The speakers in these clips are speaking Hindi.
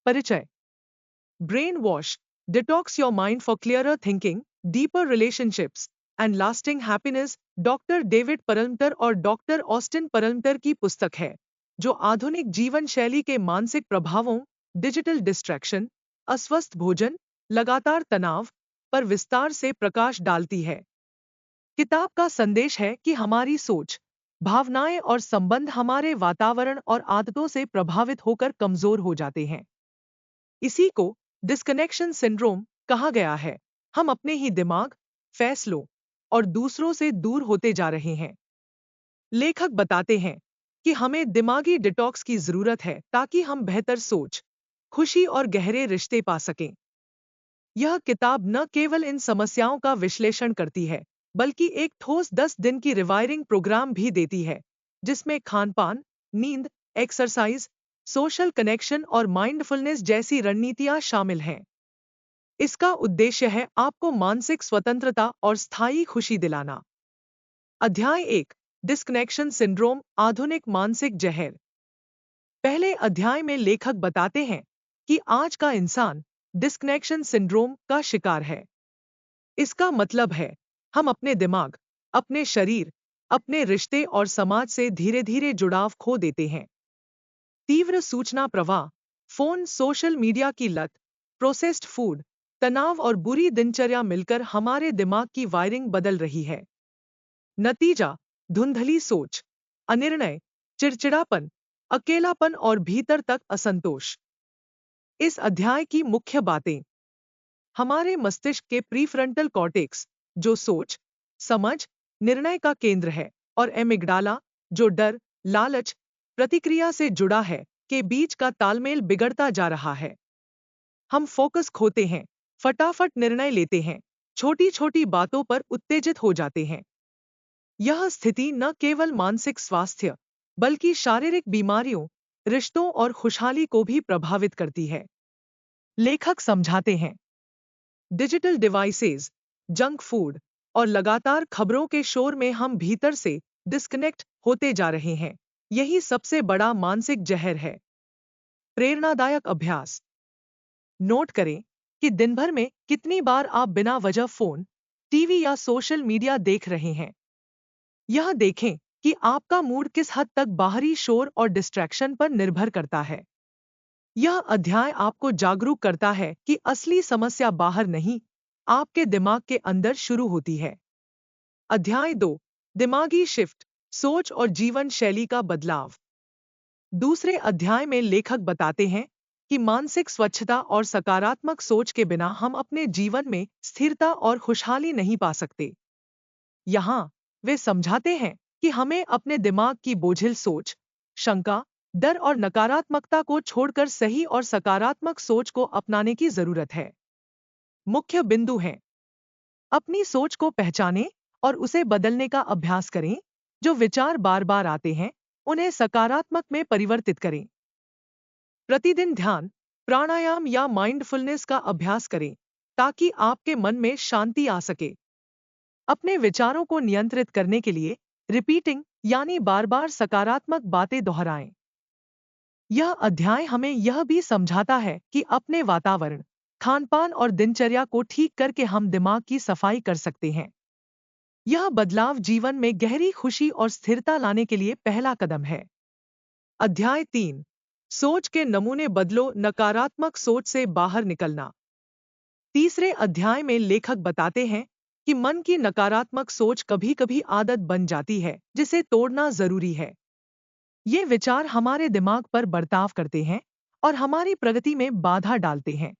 परिचय। Brain wash detox your mind for clearer thinking, deeper relationships and lasting happiness doctor David Perlmutter और डॉक्टर ऑस्टिन परल्मटर की पुस्तक है, जो आधुनिक जीवन शैली के मानसिक प्रभावों, डिजिटल डिस्ट्रैक्शन, अस्वस्थ भोजन, लगातार तनाव पर विस्तार से प्रकाश डालती है। किताब का संदेश है कि हमारी सोच, भावनाएं और संबंध हमारे वातावरण और आदतों से प्रभावित होकर कमजोर हो जाते हैं। इसी को डिस्कनेक्शन सिंड्रोम कहा गया है। हम अपने ही दिमाग, फैसलों और दूसरों से दूर होते जा रहे हैं। लेखक बताते हैं कि हमें दिमागी डिटॉक्स की जरूरत है ताकि हम बेहतर सोच, खुशी और गहरे रिश्ते पा सकें। यह किताब न केवल इन समस्याओं का विश्लेषण करती है, बल्कि एक ठोस 10 दिन की रिवायरिंग प्रोग्राम भी देती है, जिसमें खान-पान, नींद, एक्सरसाइज, सोशल कनेक्शन और माइंडफुलनेस जैसी रणनीतियां शामिल हैं। इसका उद्देश्य है आपको मानसिक स्वतंत्रता और स्थायी खुशी दिलाना। अध्याय 1, डिस्कनेक्शन सिंड्रोम, आधुनिक मानसिक जहर। पहले अध्याय में लेखक बताते हैं कि आज का इंसान डिस्कनेक्शन सिंड्रोम का शिकार है। इसका मतलब है हम अपने दिमाग, अपने शरीर, अपने रिश्ते और समाज से धीरे धीरे जुड़ाव खो देते हैं। तीव्र सूचना प्रवाह, फोन, सोशल मीडिया की लत, प्रोसेस्ड फूड, तनाव और बुरी दिनचर्या मिलकर हमारे दिमाग की वायरिंग बदल रही है। नतीजा, धुंधली सोच, अनिर्णय, चिड़चिड़ापन, अकेलापन और भीतर तक असंतोष। इस अध्याय की मुख्य बातें। हमारे मस्तिष्क के प्रीफ्रंटल कॉर्टेक्स, जो सोच, समझ, निर्णय का केंद्र है, और एमिग्डाला, जो डर, लालच, प्रतिक्रिया से जुड़ा है, के बीच का तालमेल बिगड़ता जा रहा है। हम फोकस खोते हैं, फटाफट निर्णय लेते हैं, छोटी छोटी बातों पर उत्तेजित हो जाते हैं। यह स्थिति न केवल मानसिक स्वास्थ्य, बल्कि शारीरिक बीमारियों, रिश्तों और खुशहाली को भी प्रभावित करती है। लेखक समझाते हैं, डिजिटल डिवाइसेस, जंक फूड और लगातार खबरों के शोर में हम भीतर से डिस्कनेक्ट होते जा रहे हैं। यही सबसे बड़ा मानसिक जहर है। प्रेरणादायक अभ्यास। नोट करें कि दिन भर में कितनी बार आप बिना वजह फोन, टीवी या सोशल मीडिया देख रहे हैं। यह देखें कि आपका मूड किस हद तक बाहरी शोर और डिस्ट्रैक्शन पर निर्भर करता है। यह अध्याय आपको जागरूक करता है कि असली समस्या बाहर नहीं, आपके दिमाग के अंदर शुरू होती है। अध्याय 2, दिमागी शिफ्ट, सोच और जीवन शैली का बदलाव। दूसरे अध्याय में लेखक बताते हैं कि मानसिक स्वच्छता और सकारात्मक सोच के बिना हम अपने जीवन में स्थिरता और खुशहाली नहीं पा सकते। यहाँ वे समझाते हैं कि हमें अपने दिमाग की बोझिल सोच, शंका, डर और नकारात्मकता को छोड़कर सही और सकारात्मक सोच को अपनाने की जरूरत है। मुख्य बिंदु हैं, अपनी सोच को पहचानें और उसे बदलने का अभ्यास करें। जो विचार बार बार आते हैं, उन्हें सकारात्मक में परिवर्तित करें। प्रतिदिन ध्यान, प्राणायाम या माइंडफुलनेस का अभ्यास करें ताकि आपके मन में शांति आ सके। अपने विचारों को नियंत्रित करने के लिए रिपीटिंग यानी बार बार सकारात्मक बातें दोहराएं। यह अध्याय हमें यह भी समझाता है कि अपने वातावरण, खानपान और दिनचर्या को ठीक करके हम दिमाग की सफाई कर सकते हैं। यह बदलाव जीवन में गहरी खुशी और स्थिरता लाने के लिए पहला कदम है। अध्याय 3, सोच के नमूने बदलो, नकारात्मक सोच से बाहर निकलना। तीसरे अध्याय में लेखक बताते हैं कि मन की नकारात्मक सोच कभी कभी आदत बन जाती है, जिसे तोड़ना जरूरी है। ये विचार हमारे दिमाग पर बर्ताव करते हैं और हमारी प्रगति में बाधा डालते हैं।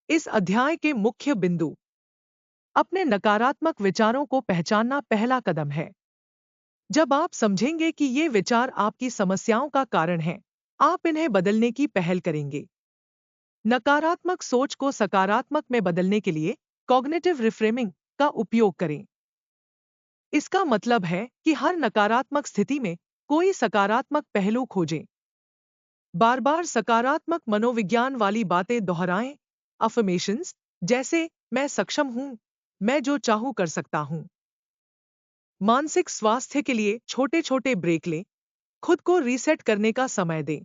इस अध्याय के मुख्य बिंदु। अपने नकारात्मक विचारों को पहचानना पहला कदम है। जब आप समझेंगे कि ये विचार आपकी समस्याओं का कारण हैं, आप इन्हें बदलने की पहल करेंगे। नकारात्मक सोच को सकारात्मक में बदलने के लिए कॉग्निटिव रिफ्रेमिंग का उपयोग करें। इसका मतलब है कि हर नकारात्मक स्थिति में कोई सकारात्मक पहलू खोजें। बार बार सकारात्मक मनोविज्ञान वाली बातें दोहराएं। अफर्मेशंस जैसे मैं सक्षम हूं, मैं जो चाहूं कर सकता हूं। मानसिक स्वास्थ्य के लिए छोटे छोटे ब्रेक लें, खुद को रीसेट करने का समय दें।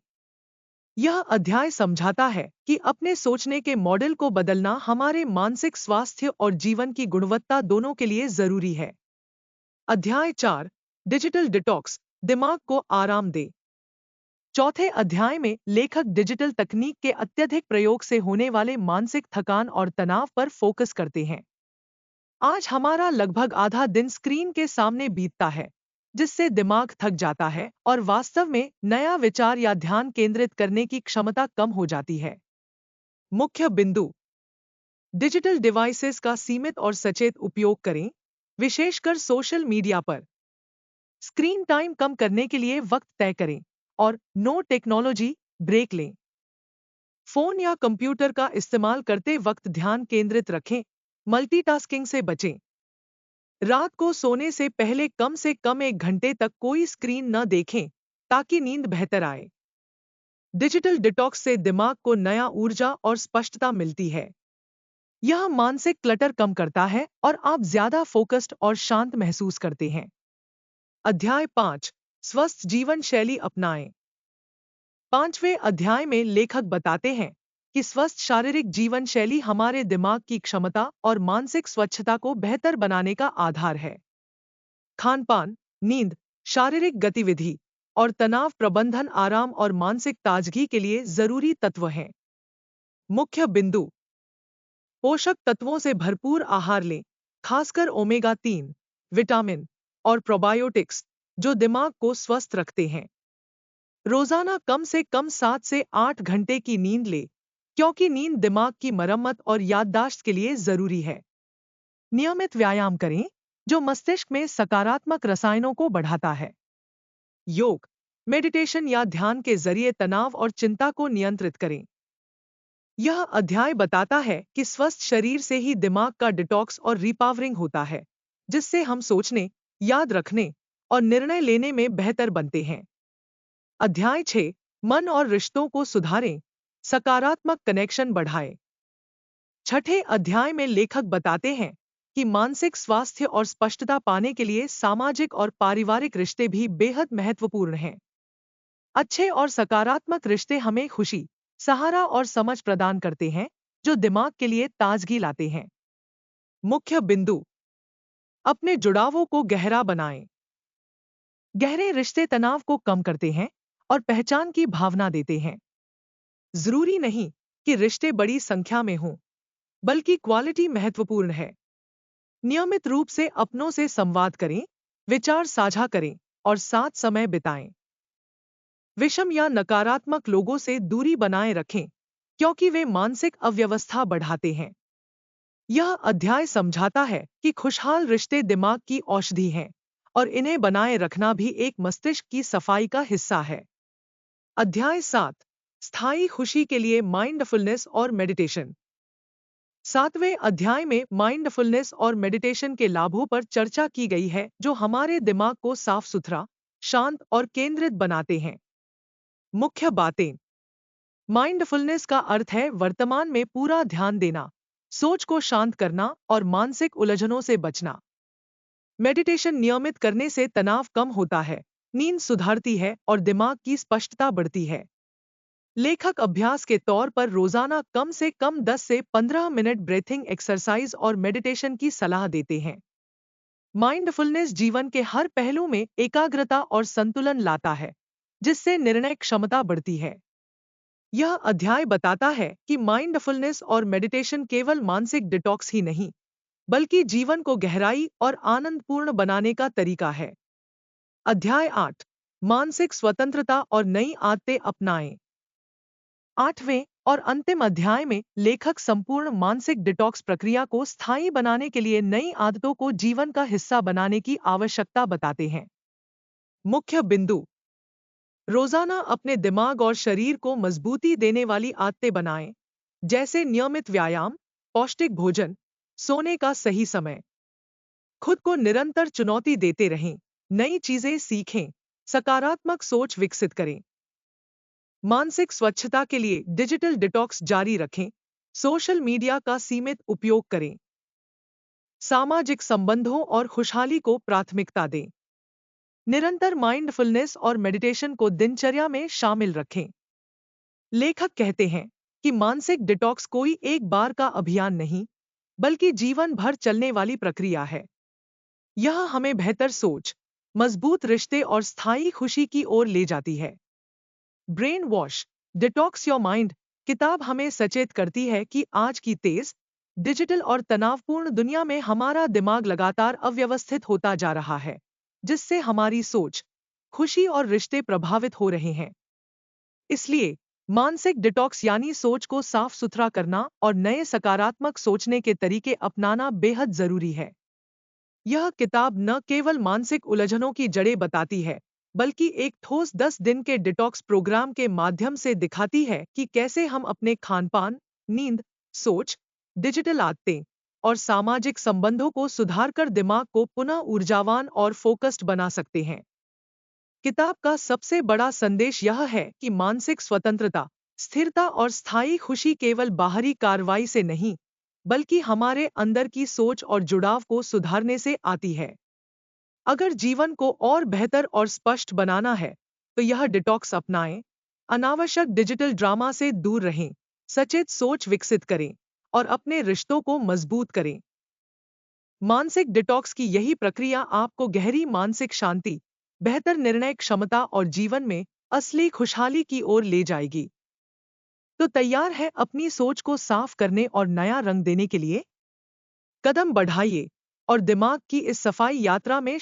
यह अध्याय समझाता है कि अपने सोचने के मॉडल को बदलना हमारे मानसिक स्वास्थ्य और जीवन की गुणवत्ता दोनों के लिए जरूरी है। अध्याय 4, डिजिटल डिटॉक्स, दिमाग को आराम दे। चौथे अध्याय में लेखक डिजिटल तकनीक के अत्यधिक प्रयोग से होने वाले मानसिक थकान और तनाव पर फोकस करते हैं। आज हमारा लगभग आधा दिन स्क्रीन के सामने बीतता है, जिससे दिमाग थक जाता है और वास्तव में नया विचार या ध्यान केंद्रित करने की क्षमता कम हो जाती है। मुख्य बिंदु: डिजिटल डिवाइसेस का सीमित और सचेत उपयोग करें, विशेषकर सोशल मीडिया पर। स्क्रीन टाइम कम करने के लिए वक्त तय करें और नो टेक्नोलॉजी ब्रेक लें। फोन या कंप्यूटर का इस्तेमाल करते वक्त ध्यान केंद्रित रखें, मल्टीटास्किंग से बचें। रात को सोने से कम 1 घंटे तक कोई स्क्रीन न देखें ताकि नींद बेहतर आए। डिजिटल डिटॉक्स से दिमाग को नया ऊर्जा और स्पष्टता मिलती है। यह मानसिक क्लटर कम करता है और आप ज्यादा फोकस्ड और शांत महसूस करते हैं। अध्याय 5, स्वस्थ जीवन शैली अपनाएं। 5वें अध्याय में लेखक बताते हैं कि स्वस्थ शारीरिक जीवन शैली हमारे दिमाग की क्षमता और मानसिक स्वच्छता को बेहतर बनाने का आधार है। खानपान, नींद, शारीरिक गतिविधि और तनाव प्रबंधन आराम और मानसिक ताजगी के लिए जरूरी तत्व हैं। मुख्य बिंदु: पोषक तत्वों से भरपूर आहार लें, खासकर ओमेगा 3, विटामिन और प्रोबायोटिक्स, जो दिमाग को स्वस्थ रखते हैं। रोजाना कम से कम 7 से 8 घंटे की नींद लें, क्योंकि नींद दिमाग की मरम्मत और याददाश्त के लिए जरूरी है। नियमित व्यायाम करें, जो मस्तिष्क में सकारात्मक रसायनों को बढ़ाता है। योग, मेडिटेशन या ध्यान के जरिए तनाव और चिंता को नियंत्रित करें। यह अध्याय बताता है कि स्वस्थ शरीर से ही दिमाग का डिटॉक्स और रिपावरिंग होता है, जिससे हम सोचने, याद रखने और निर्णय लेने में बेहतर बनते हैं। अध्याय 6, मन और रिश्तों को सुधारें, सकारात्मक कनेक्शन बढ़ाएं। छठे अध्याय में लेखक बताते हैं कि मानसिक स्वास्थ्य और स्पष्टता पाने के लिए सामाजिक और पारिवारिक रिश्ते भी बेहद महत्वपूर्ण हैं। अच्छे और सकारात्मक रिश्ते हमें खुशी, सहारा और समझ प्रदान करते हैं, जो दिमाग के लिए ताजगी लाते हैं। मुख्य बिंदु: अपने जुड़ावों को गहरा बनाएं। गहरे रिश्ते तनाव को कम करते हैं और पहचान की भावना देते हैं। जरूरी नहीं कि रिश्ते बड़ी संख्या में हों, बल्कि क्वालिटी महत्वपूर्ण है। नियमित रूप से अपनों से संवाद करें, विचार साझा करें और साथ समय बिताएं। विषम या नकारात्मक लोगों से दूरी बनाए रखें, क्योंकि वे मानसिक अव्यवस्था बढ़ाते हैं। यह अध्याय समझाता है कि खुशहाल रिश्ते दिमाग की औषधि हैं और इन्हें बनाए रखना भी एक मस्तिष्क की सफाई का हिस्सा है। अध्याय 7, स्थायी खुशी के लिए माइंडफुलनेस और मेडिटेशन। 7वें अध्याय में माइंडफुलनेस और मेडिटेशन के लाभों पर चर्चा की गई है, जो हमारे दिमाग को साफ सुथरा, शांत और केंद्रित बनाते हैं। मुख्य बातें: माइंडफुलनेस का अर्थ है वर्तमान में पूरा ध्यान देना, सोच को शांत करना और मानसिक उलझनों से बचना। मेडिटेशन नियमित करने से तनाव कम होता है, नींद सुधारती है और दिमाग की स्पष्टता बढ़ती है। लेखक अभ्यास के तौर पर रोजाना कम से कम 10 से 15 मिनट ब्रीथिंग एक्सरसाइज और मेडिटेशन की सलाह देते हैं। माइंडफुलनेस जीवन के हर पहलू में एकाग्रता और संतुलन लाता है, जिससे निर्णय क्षमता बढ़ती है। यह अध्याय बताता है कि माइंडफुलनेस और मेडिटेशन केवल मानसिक डिटॉक्स ही नहीं, बल्कि जीवन को गहराई और आनंदपूर्ण बनाने का तरीका है। अध्याय 8, मानसिक स्वतंत्रता और नई आदतें अपनाएं। 8वें और अंतिम अध्याय में लेखक संपूर्ण मानसिक डिटॉक्स प्रक्रिया को स्थायी बनाने के लिए नई आदतों को जीवन का हिस्सा बनाने की आवश्यकता बताते हैं। मुख्य बिंदु: रोजाना अपने दिमाग और शरीर को मजबूती देने वाली आदतें बनाएं, जैसे नियमित व्यायाम, पौष्टिक भोजन, सोने का सही समय। खुद को निरंतर चुनौती देते रहें, नई चीजें सीखें, सकारात्मक सोच विकसित करें। मानसिक स्वच्छता के लिए डिजिटल डिटॉक्स जारी रखें, सोशल मीडिया का सीमित उपयोग करें। सामाजिक संबंधों और खुशहाली को प्राथमिकता दें। निरंतर माइंडफुलनेस और मेडिटेशन को दिनचर्या में शामिल रखें। लेखक कहते हैं कि मानसिक डिटॉक्स कोई एक बार का अभियान नहीं, बल्कि जीवन भर चलने वाली प्रक्रिया है। यह हमें बेहतर सोच, मजबूत रिश्ते और स्थायी खुशी की ओर ले जाती है। Brain wash, detox your mind किताब हमें सचेत करती है कि आज की तेज, डिजिटल और तनावपूर्ण दुनिया में हमारा दिमाग लगातार अव्यवस्थित होता जा रहा है, जिससे हमारी सोच, खुशी और रिश्ते प्रभावित हो रहे हैं। इसलिए मानसिक डिटॉक्स यानी सोच को साफ सुथरा करना और नए सकारात्मक सोचने के तरीके अपनाना बेहद जरूरी है। यह किताब न केवल मानसिक उलझनों की जड़ें बताती है, बल्कि एक ठोस 10 दिन के डिटॉक्स प्रोग्राम के माध्यम से दिखाती है कि कैसे हम अपने खानपान, नींद, सोच, डिजिटल आदतें और सामाजिक संबंधों को सुधारकर दिमाग को पुनः ऊर्जावान और फोकस्ड बना सकते हैं। किताब का सबसे बड़ा संदेश यह है कि मानसिक स्वतंत्रता, स्थिरता और स्थायी खुशी केवल बाहरी कार्रवाई से नहीं, बल्कि हमारे अंदर की सोच और जुड़ाव को सुधारने से आती है। अगर जीवन को और बेहतर और स्पष्ट बनाना है, तो यह डिटॉक्स अपनाएं, अनावश्यक डिजिटल ड्रामा से दूर रहें, सचेत सोच विकसित करें और अपने रिश्तों को मजबूत करें। मानसिक डिटॉक्स की यही प्रक्रिया आपको गहरी मानसिक शांति, बेहतर निर्णय क्षमता और जीवन में असली खुशहाली की ओर ले जाएगी। तो तैयार है अपनी सोच को साफ करने और नया रंग देने के लिए? कदम बढ़ाइए और दिमाग की इस सफाई यात्रा में